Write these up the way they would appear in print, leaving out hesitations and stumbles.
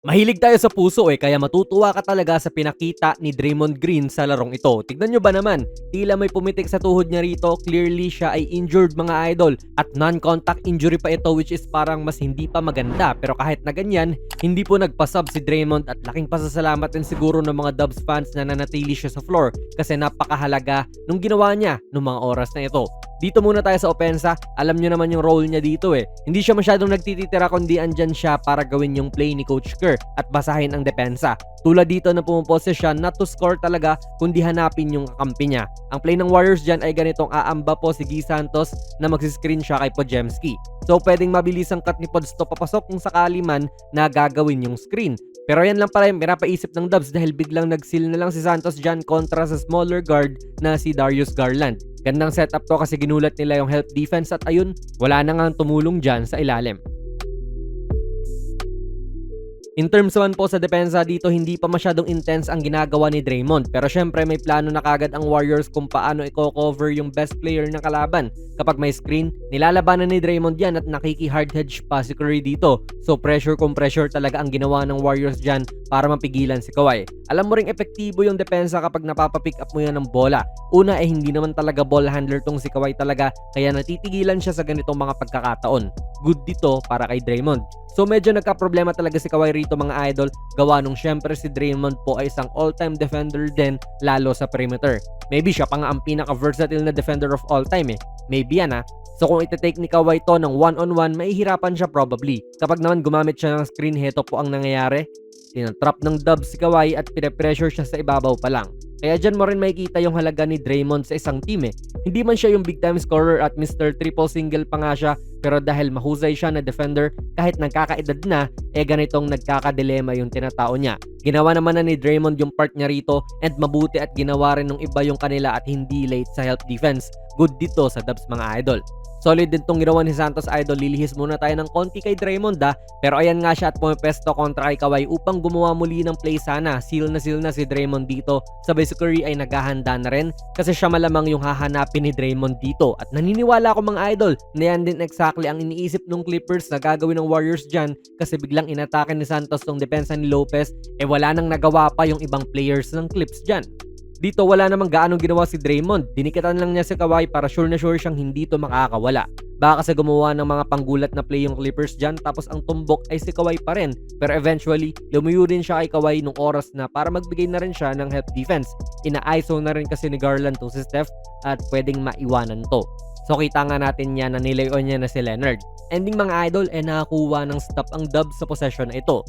Mahilig tayo sa puso kaya matutuwa ka talaga sa pinakita ni Draymond Green sa larong ito. Tignan nyo ba naman, tila may pumitik sa tuhod niya rito, clearly siya ay injured mga idol at non-contact injury pa ito which is parang mas hindi pa maganda. Pero kahit na ganyan, hindi po nagpasub si Draymond at laking pasasalamat din siguro ng mga Dubs fans na nanatili siya sa floor kasi napakahalaga nung ginawa niya nung mga oras na ito. Dito muna tayo sa opensa. Alam nyo naman yung role niya dito eh. Hindi siya masyadong nagtititira kundi andyan siya para gawin yung play ni Coach Kerr at basahin ang depensa. Tulad dito na pumupose siya not to score talaga kundi hanapin yung kakampi niya. Ang play ng Warriors dyan ay ganitong aamba po si Guy Santos na magsiscreen siya kay Podziemski. So pwedeng mabilis ang cut ni Pods to papasok kung sakali man na gagawin yung screen. Pero yan lang pala yung pinapaisip ng Dubs dahil biglang nag-seal na lang si Santos dyan kontra sa smaller guard na si Darius Garland. Gandang setup to kasi ginulat nila yung help defense at ayun, wala na nga tumulong dyan sa ilalim. In terms naman po sa depensa dito, hindi pa masyadong intense ang ginagawa ni Draymond. Pero syempre may plano na kagad ang Warriors kung paano i-cover yung best player ng kalaban. Kapag may screen, nilalabanan ni Draymond yan at nakiki-hard hedge pa si Curry dito. So pressure kung pressure talaga ang ginawa ng Warriors dyan para mapigilan si Kawhi. Alam mo ring epektibo yung depensa kapag napapapick up mo yan ng bola. Una hindi naman talaga ball handler tong si Kawhi talaga kaya natitigilan siya sa ganitong mga pagkakataon. Good dito para kay Draymond. So medyo nagka-problema talaga si Kawhi rito mga idol, gawa nung syempre si Draymond po ay isang all-time defender din lalo sa perimeter. Maybe siya pa nga ang pinaka-versatile na defender of all time eh. Maybe yan ah. So kung iti-take ni Kawhi to ng one-on-one, mahihirapan siya probably. Kapag naman gumamit siya ng screen, heto po ang nangyayari. Tinatrap ng Dubs si Kawhi at pinapressure siya sa ibabaw pa lang. Kaya dyan mo rin makikita yung halaga ni Draymond sa isang team eh. Hindi man siya yung big time scorer at Mr. Triple Single pa nga siya, pero dahil mahusay siya na defender, kahit nagkakaedad na, ganitong nagkakadilema yung tinatao niya. Ginawa naman na ni Draymond yung part niya rito and mabuti at ginawa rin ng iba yung kanila at hindi late sa help defense. Good dito sa Dubs mga idol. Solid din tong ginawa ni Santos idol. Lilihis muna tayo ng konti kay Draymond pero ayan nga siya at pumepesto kontra kay Kawhi upang gumawa muli ng play sana. Seal na si Draymond dito. Sabay si Curry ay naghahanda na rin kasi siya malamang yung hahanapin ni Draymond dito. At naniniwala ako mga idol na yan din exactly ang iniisip ng Clippers na gagawin ng Warriors dyan kasi biglang inatake ni Santos tong depensa ni Lopez wala nang nagawa pa yung ibang players ng Clips dyan. Dito wala namang gaano ginawa si Draymond. Dinikatan lang niya si Kawhi para sure na sure siyang hindi to makakawala. Baka kasi gumawa ng mga panggulat na play yung Clippers dyan tapos ang tumbok ay si Kawhi pa rin. Pero eventually, lumayo din siya kay Kawhi nung oras na para magbigay na rin siya ng help defense. Ina-ISO na rin kasi ni Garland to si Steph at pwedeng maiwanan to. So kita nga natin yan na nilayon niya na si Leonard. Ending mga idol nakakuha ng stop ang Dubs sa possession na ito.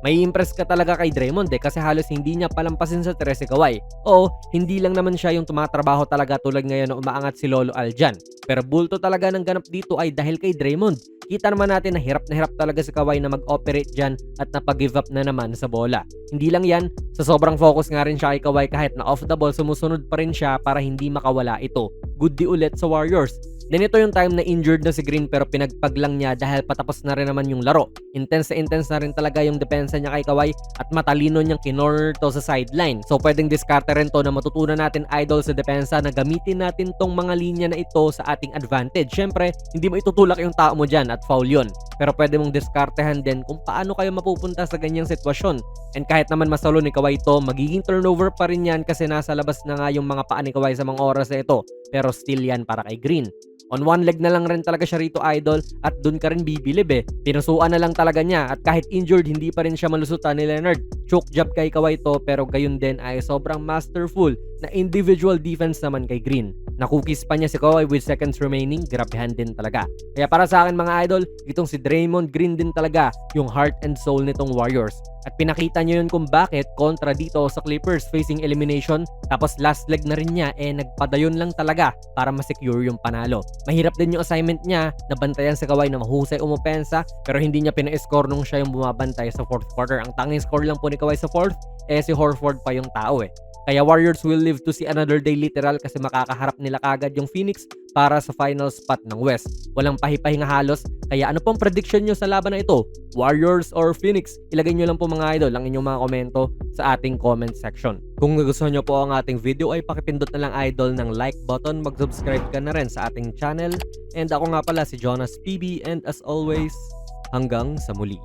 May impress ka talaga kay Draymond kasi halos hindi niya palampasin sa 13 si Kawhi. Oo, hindi lang naman siya yung tumatrabaho talaga tulad ngayon na umaangat si Lolo Al dyan. Pero bulto talaga ng ganap dito ay dahil kay Draymond. Kita naman natin na hirap talaga si Kawhi na mag-operate dyan at napag-give up na naman sa bola. Hindi lang yan, sa sobrang focus nga rin siya kay Kawhi kahit na off the ball sumusunod pa rin siya para hindi makawala ito. Good di ulit sa Warriors. Then ito yung time na injured na si Green pero pinagpag lang niya dahil patapos na rin naman yung laro. Intense na rin talaga yung depensa niya kay Kawhi at matalino niyang kinorner to sa sideline. So pwedeng diskarte rin to na matutunan natin idol sa depensa na gamitin natin tong mga linya na ito sa ating advantage. Syempre, hindi mo itutulak yung tao mo dyan at foul yun. Pero pwede mong diskartehan din kung paano kayo mapupunta sa ganyang sitwasyon. And kahit naman masalo ni Kawhi to, magiging turnover pa rin yan kasi nasa labas na nga yung mga paa ni Kawhi sa mga oras na ito. Pero still yan para kay Green. On one leg na lang rin talaga siya rito idol at dun ka rin bibilib eh. Pinusuan na lang talaga niya at kahit injured hindi pa rin siya malusutan ni Leonard. Choke job kay Kawhi to pero gayon din ay sobrang masterful na individual defense naman kay Green. Nakukis pa niya si Kawhi with seconds remaining, grabehan din talaga. Kaya para sa akin mga idol, itong si Draymond Green din talaga yung heart and soul nitong Warriors. At pinakita niyo yun kung bakit kontra dito sa Clippers facing elimination tapos last leg na rin niya nagpadayon lang talaga para ma-secure yung panalo. Mahirap din yung assignment niya na bantayan sa Kawhi na mahusay umupensa pero hindi niya pina-score nung siya yung bumabantay sa fourth quarter. Ang tanging score lang po ni Kawhi sa fourth si Horford pa yung tao eh. Kaya Warriors will live to see another day literal kasi makakaharap nila kagad yung Phoenix para sa final spot ng West. Walang pahipahinga halos. Kaya ano pong prediction nyo sa laban na ito? Warriors or Phoenix? Ilagay nyo lang po mga idol ang inyong mga komento sa ating comment section. Kung nagustuhan nyo po ang ating video ay pakipindot na lang idol ng like button. Mag-subscribe ka na rin sa ating channel. And ako nga pala si Jonas PB and as always, Hanggang sa muli.